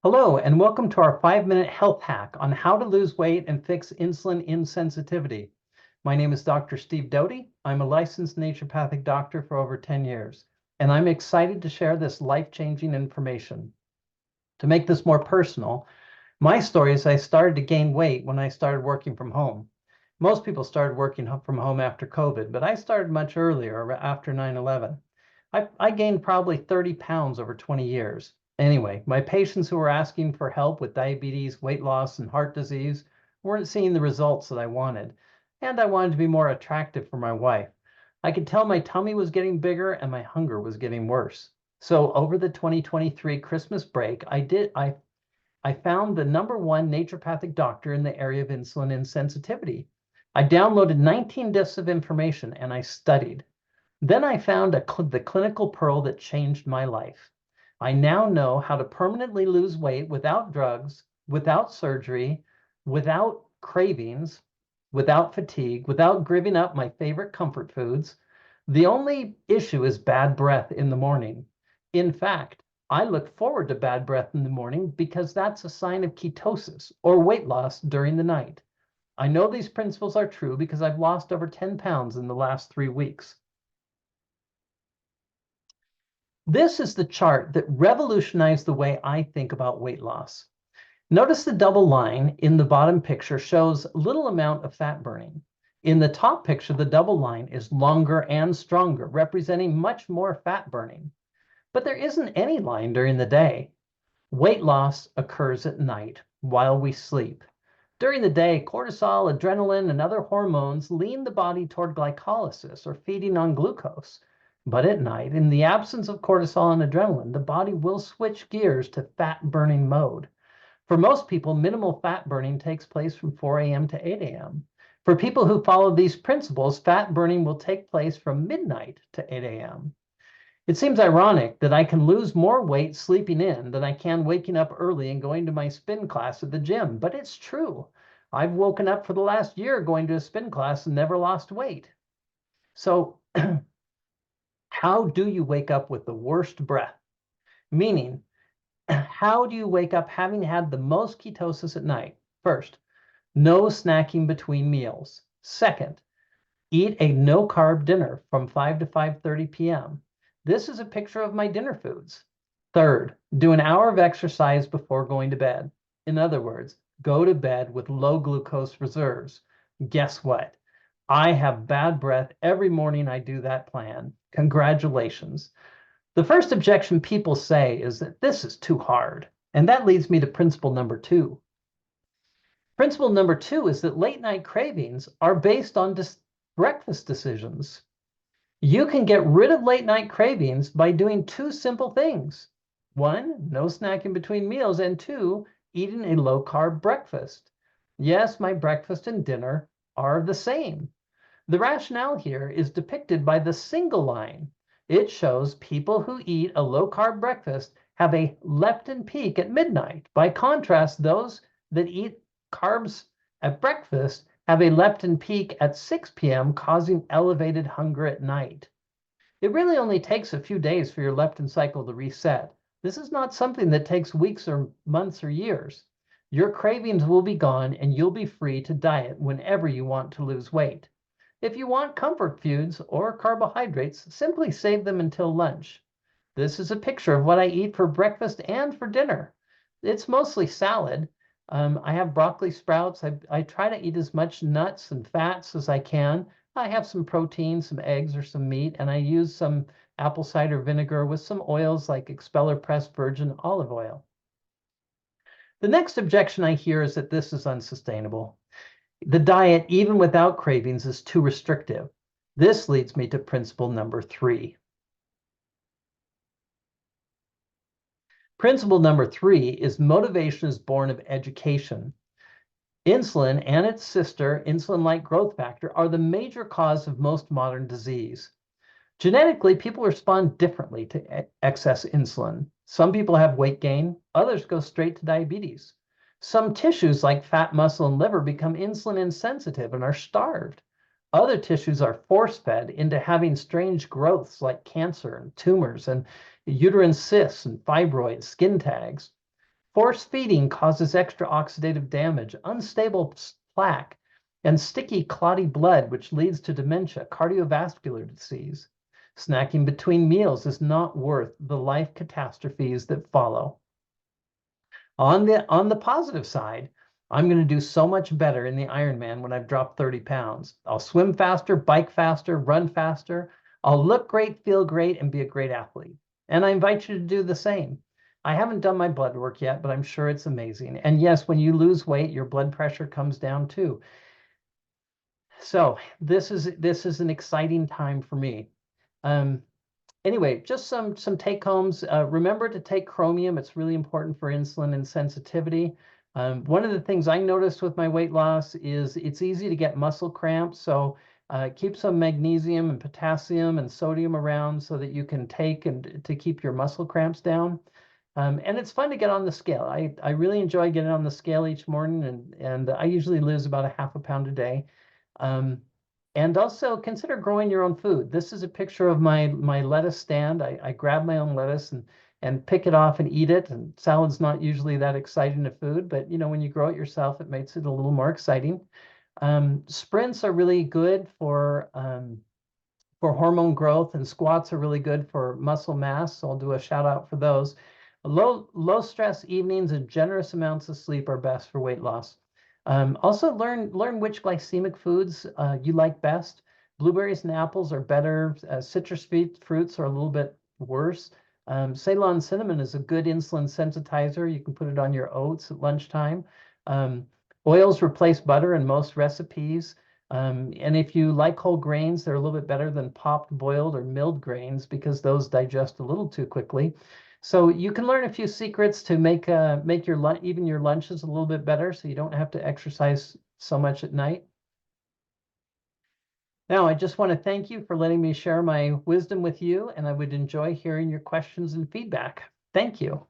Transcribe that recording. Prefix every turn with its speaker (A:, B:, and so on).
A: Hello, and welcome to our 5-minute health hack on how to lose weight and fix insulin insensitivity. My name is Dr. Steve Doty. I'm a licensed naturopathic doctor for over 10 years, and I'm excited to share this life-changing information. To make this more personal, my story is I started to gain weight when I started working from home. Most people started working from home after COVID, but I started much earlier, after 9/11. I gained probably 30 pounds over 20 years. Anyway, my patients who were asking for help with diabetes, weight loss, and heart disease weren't seeing the results that I wanted, and I wanted to be more attractive for my wife. I could tell my tummy was getting bigger and my hunger was getting worse. So over the 2023 Christmas break, I found the #1 naturopathic doctor in the area of insulin insensitivity. I downloaded 19 discs of information and I studied. Then I found the clinical pearl that changed my life. I now know how to permanently lose weight without drugs, without surgery, without cravings, without fatigue, without giving up my favorite comfort foods. The only issue is bad breath in the morning. In fact, I look forward to bad breath in the morning because that's a sign of ketosis or weight loss during the night. I know these principles are true because I've lost over 10 pounds in the last 3 weeks. This is the chart that revolutionized the way I think about weight loss. Notice the double line in the bottom picture shows little amount of fat burning. In the top picture, the double line is longer and stronger, representing much more fat burning. But there isn't any line during the day. Weight loss occurs at night while we sleep. During the day, cortisol, adrenaline, and other hormones lean the body toward glycolysis or feeding on glucose. But at night, in the absence of cortisol and adrenaline, the body will switch gears to fat burning mode. For most people, minimal fat burning takes place from 4 a.m. to 8 a.m. For people who follow these principles, fat burning will take place from midnight to 8 a.m. It seems ironic that I can lose more weight sleeping in than I can waking up early and going to my spin class at the gym, but it's true. I've woken up for the last year going to a spin class and never lost weight. So how do you wake up with the worst breath? Meaning, how do you wake up having had the most ketosis at night? First, no snacking between meals. Second, eat a no-carb dinner from 5 to 5:30 p.m. This is a picture of my dinner foods. Third, do an hour of exercise before going to bed. In other words, go to bed with low glucose reserves. Guess what? I have bad breath every morning I do that plan. Congratulations. The first objection people say is that this is too hard. And that leads me to principle number 2. Principle number 2 is that late night cravings are based on breakfast decisions. You can get rid of late night cravings by doing 2 simple things. 1, no snacking between meals, and 2, eating a low carb breakfast. Yes, my breakfast and dinner are the same. The rationale here is depicted by the single line. It shows people who eat a low carb breakfast have a leptin peak at midnight. By contrast, those that eat carbs at breakfast have a leptin peak at 6 p.m., causing elevated hunger at night. It really only takes a few days for your leptin cycle to reset. This is not something that takes weeks or months or years. Your cravings will be gone and you'll be free to diet whenever you want to lose weight. If you want comfort foods or carbohydrates, simply save them until lunch. This is a picture of what I eat for breakfast and for dinner. It's mostly salad. I have broccoli sprouts. I try to eat as much nuts and fats as I can. I have some protein, some eggs or some meat, and I use some apple cider vinegar with some oils like expeller pressed virgin olive oil. The next objection I hear is that this is unsustainable. The diet, even without cravings, is too restrictive. This leads me to principle number 3. Principle number 3 is motivation is born of education. Insulin and its sister, insulin-like growth factor, are the major cause of most modern disease. Genetically, people respond differently to excess insulin. Some people have weight gain, others go straight to diabetes. Some tissues like fat, muscle, and liver become insulin insensitive and are starved. Other tissues are force-fed into having strange growths like cancer and tumors and uterine cysts and fibroids, skin tags. Force feeding causes extra oxidative damage, unstable plaque, and sticky, clotty blood, which leads to dementia, cardiovascular disease. Snacking between meals is not worth the life catastrophes that follow. On the positive side, I'm going to do so much better in the Ironman when I've dropped 30 pounds. I'll swim faster, bike faster, run faster. I'll look great, feel great, and be a great athlete. And I invite you to do the same. I haven't done my blood work yet, but I'm sure it's amazing. And yes, when you lose weight, your blood pressure comes down too. So this is an exciting time for me. Anyway, just some take homes. Remember to take chromium. It's really important for insulin and sensitivity. One of the things I noticed with my weight loss is it's easy to get muscle cramps. So keep some magnesium and potassium and sodium around so that you can take and to keep your muscle cramps down. And it's fun to get on the scale. I really enjoy getting on the scale each morning, and I usually lose about a half a pound a day. And also consider growing your own food. This is a picture of my lettuce stand. I grab my own lettuce and pick it off and eat it. And salad's not usually that exciting a food, but you know, when you grow it yourself, it makes it a little more exciting. Sprints are really good for hormone growth, and squats are really good for muscle mass. So I'll do a shout out for those. Low stress evenings and generous amounts of sleep are best for weight loss. Also learn which glycemic foods you like best. Blueberries and apples are better. Citrus fruits are a little bit worse. Ceylon cinnamon is a good insulin sensitizer. You can put it on your oats at lunchtime. Oils replace butter in most recipes. And if you like whole grains, they're a little bit better than popped, boiled, or milled grains because those digest a little too quickly. So you can learn a few secrets to make your even your lunches a little bit better, so you don't have to exercise so much at night. Now, I just want to thank you for letting me share my wisdom with you, and I would enjoy hearing your questions and feedback. Thank you.